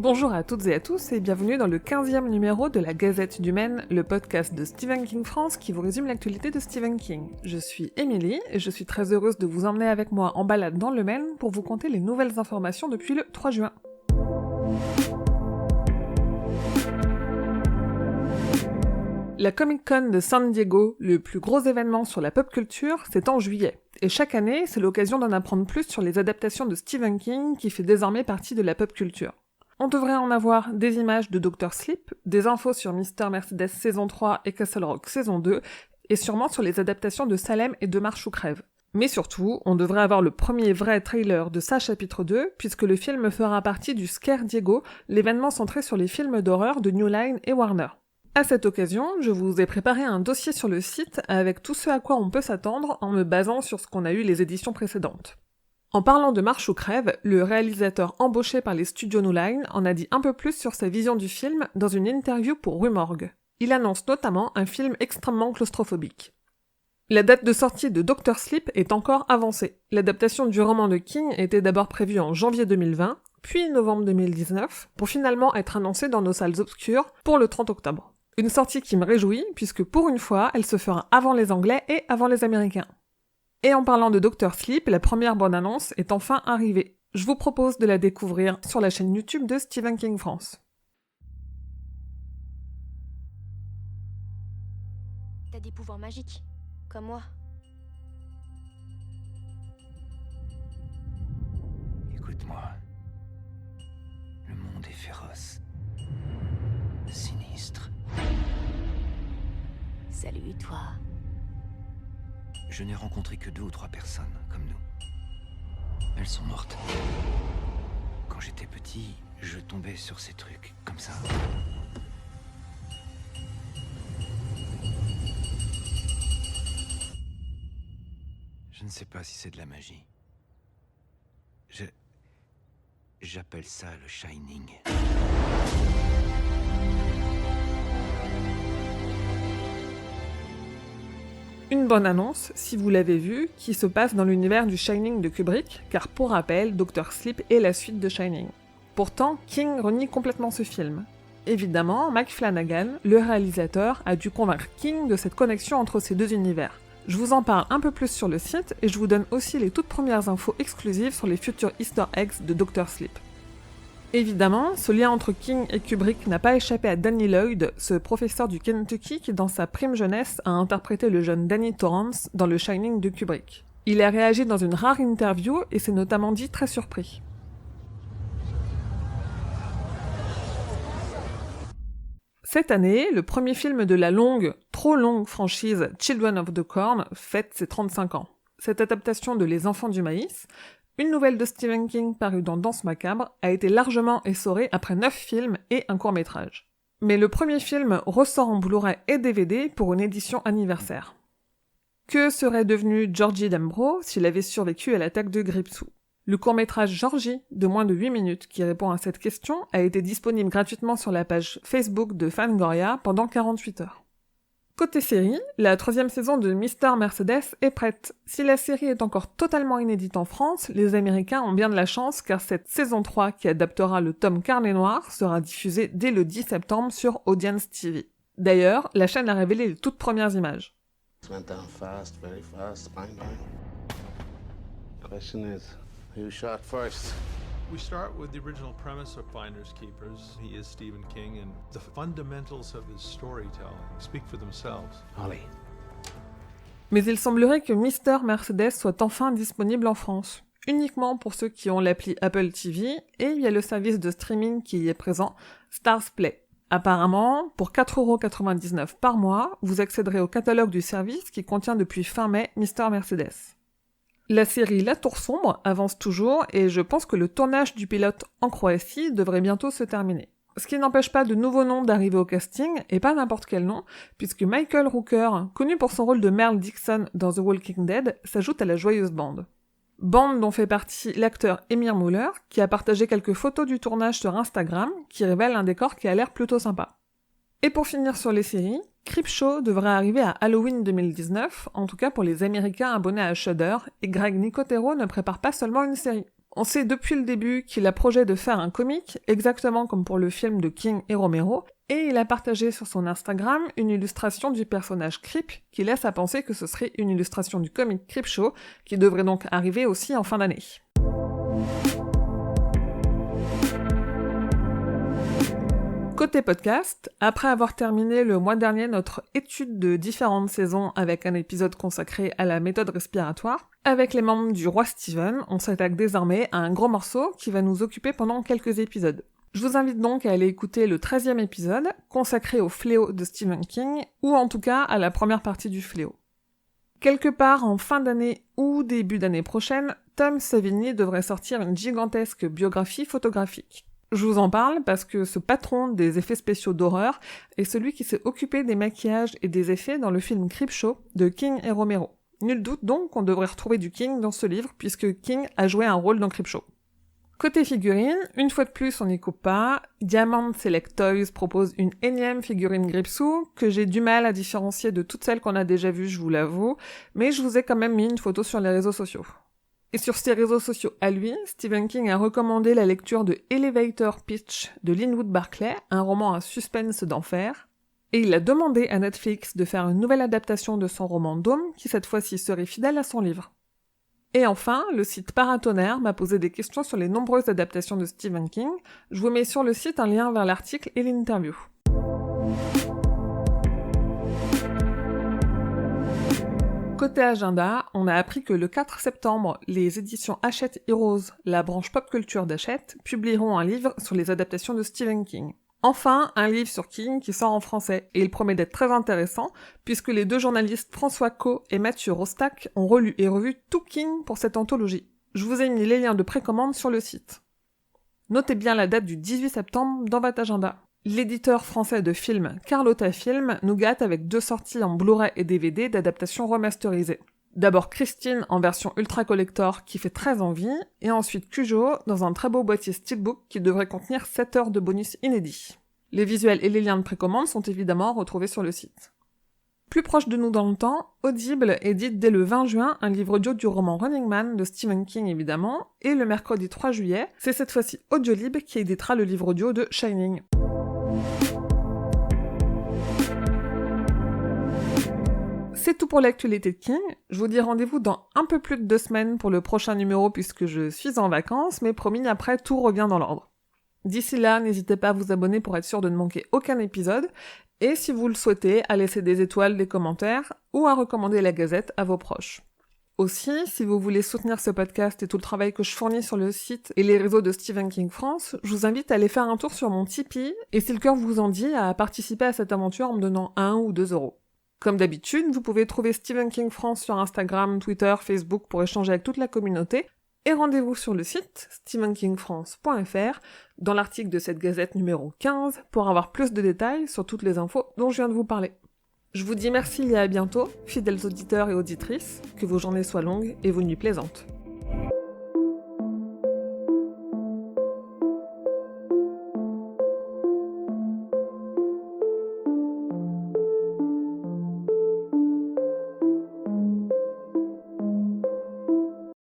Bonjour à toutes et à tous et bienvenue dans le 15e numéro de la Gazette du Maine, le podcast de Stephen King France qui vous résume l'actualité de Stephen King. Je suis Émilie et je suis très heureuse de vous emmener avec moi en balade dans le Maine pour vous conter les nouvelles informations depuis le 3 juin. La Comic-Con de San Diego, le plus gros événement sur la pop culture, c'est en juillet. Et chaque année, c'est l'occasion d'en apprendre plus sur les adaptations de Stephen King qui fait désormais partie de la pop culture. On devrait en avoir des images de Dr. Sleep, des infos sur Mr. Mercedes saison 3 et Castle Rock saison 2, et sûrement sur les adaptations de Salem et de Marche ou Crève. Mais surtout, on devrait avoir le premier vrai trailer de ça chapitre 2, puisque le film fera partie du Scare Diego, l'événement centré sur les films d'horreur de New Line et Warner. À cette occasion, je vous ai préparé un dossier sur le site avec tout ce à quoi on peut s'attendre en me basant sur ce qu'on a eu les éditions précédentes. En parlant de Marche ou Crève, le réalisateur embauché par les studios New Line en a dit un peu plus sur sa vision du film dans une interview pour Rue Morgue. Il annonce notamment un film extrêmement claustrophobique. La date de sortie de Dr. Sleep est encore avancée. L'adaptation du roman de King était d'abord prévue en janvier 2020, puis novembre 2019, pour finalement être annoncée dans nos salles obscures pour le 30 octobre. Une sortie qui me réjouit, puisque pour une fois, elle se fera avant les Anglais et avant les Américains. Et en parlant de Dr. Sleep, la première bande-annonce est enfin arrivée. Je vous propose de la découvrir sur la chaîne YouTube de Stephen King France. T'as des pouvoirs magiques, comme moi. Écoute-moi. Le monde est féroce. Sinistre. Salut, toi. Je n'ai rencontré que 2 ou 3 personnes comme nous. Elles sont mortes. Quand j'étais petit, je tombais sur ces trucs comme ça. Je ne sais pas si c'est de la magie. J'appelle ça le Shining. Une bonne annonce, si vous l'avez vu, qui se passe dans l'univers du Shining de Kubrick, car pour rappel, Dr. Sleep est la suite de Shining. Pourtant, King renie complètement ce film. Évidemment, Mike Flanagan, le réalisateur, a dû convaincre King de cette connexion entre ces deux univers. Je vous en parle un peu plus sur le site, et je vous donne aussi les toutes premières infos exclusives sur les futurs Easter eggs de Dr. Sleep. Évidemment, ce lien entre King et Kubrick n'a pas échappé à Danny Lloyd, ce professeur du Kentucky qui, dans sa prime jeunesse, a interprété le jeune Danny Torrance dans le Shining de Kubrick. Il a réagi dans une rare interview et s'est notamment dit très surpris. Cette année, le premier film de la trop longue franchise Children of the Corn fête ses 35 ans. Cette adaptation de Les Enfants du Maïs, une nouvelle de Stephen King parue dans Danse macabre, a été largement essorée après 9 films et un court-métrage. Mais le premier film ressort en Blu-ray et DVD pour une édition anniversaire. Que serait devenu Georgie Dembro s'il avait survécu à l'attaque de Gripsou ? Le court-métrage Georgie, de moins de 8 minutes, qui répond à cette question, a été disponible gratuitement sur la page Facebook de Fangoria pendant 48 heures. Côté série, la 3e saison de Mr. Mercedes est prête. Si la série est encore totalement inédite en France, les Américains ont bien de la chance car cette saison 3 qui adaptera le tome Carnet Noir sera diffusée dès le 10 septembre sur Audience TV. D'ailleurs, la chaîne a révélé les toutes premières images. Went down fast, very fast, bang bang. Question is, who shot first? We start with the original premise of Finders Keepers. He is Stephen King, and the fundamentals of his storytelling speak for themselves. Holly. Mais il semblerait que Mr. Mercedes soit enfin disponible en France, uniquement pour ceux qui ont l'appli Apple TV et via le service de streaming qui y est présent, Stars Play. Apparemment, pour 4,99€ par mois, vous accéderez au catalogue du service qui contient depuis fin mai Mr. Mercedes. La série La Tour Sombre avance toujours et je pense que le tournage du pilote en Croatie devrait bientôt se terminer. Ce qui n'empêche pas de nouveaux noms d'arriver au casting, et pas n'importe quel nom, puisque Michael Rooker, connu pour son rôle de Merle Dixon dans The Walking Dead, s'ajoute à la joyeuse bande. Bande dont fait partie l'acteur Emir Muller, qui a partagé quelques photos du tournage sur Instagram, qui révèlent un décor qui a l'air plutôt sympa. Et pour finir sur les séries, Creepshow devrait arriver à Halloween 2019, en tout cas pour les Américains abonnés à Shudder, et Greg Nicotero ne prépare pas seulement une série. On sait depuis le début qu'il a projet de faire un comic, exactement comme pour le film de King et Romero, et il a partagé sur son Instagram une illustration du personnage Creep qui laisse à penser que ce serait une illustration du comic Creepshow, qui devrait donc arriver aussi en fin d'année. Côté podcast, après avoir terminé le mois dernier notre étude de différentes saisons avec un épisode consacré à la méthode respiratoire, avec les membres du Roi Steven, on s'attaque désormais à un gros morceau qui va nous occuper pendant quelques épisodes. Je vous invite donc à aller écouter le 13e épisode, consacré au fléau de Stephen King, ou en tout cas à la première partie du fléau. Quelque part en fin d'année ou début d'année prochaine, Tom Savini devrait sortir une gigantesque biographie photographique. Je vous en parle parce que ce patron des effets spéciaux d'horreur est celui qui s'est occupé des maquillages et des effets dans le film Creepshow de King et Romero. Nul doute donc qu'on devrait retrouver du King dans ce livre puisque King a joué un rôle dans Creepshow. Côté figurines, une fois de plus on n'y coupe pas, Diamond Select Toys propose une énième figurine Gripsou que j'ai du mal à différencier de toutes celles qu'on a déjà vues, je vous l'avoue, mais je vous ai quand même mis une photo sur les réseaux sociaux. Et sur ses réseaux sociaux à lui, Stephen King a recommandé la lecture de Elevator Pitch de Linwood Barclay, un roman à suspense d'enfer, et il a demandé à Netflix de faire une nouvelle adaptation de son roman Dome, qui cette fois-ci serait fidèle à son livre. Et enfin, le site Paratonnerre m'a posé des questions sur les nombreuses adaptations de Stephen King. Je vous mets sur le site un lien vers l'article et l'interview. Côté agenda, on a appris que le 4 septembre, les éditions Hachette Heroes, la branche pop culture d'Hachette, publieront un livre sur les adaptations de Stephen King. Enfin, un livre sur King qui sort en français, et il promet d'être très intéressant, puisque les deux journalistes François Caux et Mathieu Rostac ont relu et revu tout King pour cette anthologie. Je vous ai mis les liens de précommande sur le site. Notez bien la date du 18 septembre dans votre agenda. L'éditeur français de films Carlotta Film nous gâte avec 2 sorties en Blu-ray et DVD d'adaptation remasterisées. D'abord Christine en version ultra collector qui fait très envie, et ensuite Cujo dans un très beau boîtier steelbook qui devrait contenir 7 heures de bonus inédits. Les visuels et les liens de précommande sont évidemment retrouvés sur le site. Plus proche de nous dans le temps, Audible édite dès le 20 juin un livre audio du roman Running Man de Stephen King évidemment, et le mercredi 3 juillet, c'est cette fois-ci Audiolib qui éditera le livre audio de Shining. C'est tout pour l'actualité de King. Je vous dis rendez-vous dans un peu plus de 2 semaines pour le prochain numéro puisque je suis en vacances, mais promis après tout revient dans l'ordre. D'ici là, n'hésitez pas à vous abonner pour être sûr de ne manquer aucun épisode, et si vous le souhaitez, à laisser des étoiles, des commentaires, ou à recommander la Gazette à vos proches. Aussi, si vous voulez soutenir ce podcast et tout le travail que je fournis sur le site et les réseaux de Stephen King France, je vous invite à aller faire un tour sur mon Tipeee, et si le cœur vous en dit, à participer à cette aventure en me donnant 1 ou 2 euros. Comme d'habitude, vous pouvez trouver Stephen King France sur Instagram, Twitter, Facebook pour échanger avec toute la communauté, et rendez-vous sur le site stephenkingfrance.fr dans l'article de cette gazette numéro 15 pour avoir plus de détails sur toutes les infos dont je viens de vous parler. Je vous dis merci et à bientôt, fidèles auditeurs et auditrices, que vos journées soient longues et vos nuits plaisantes.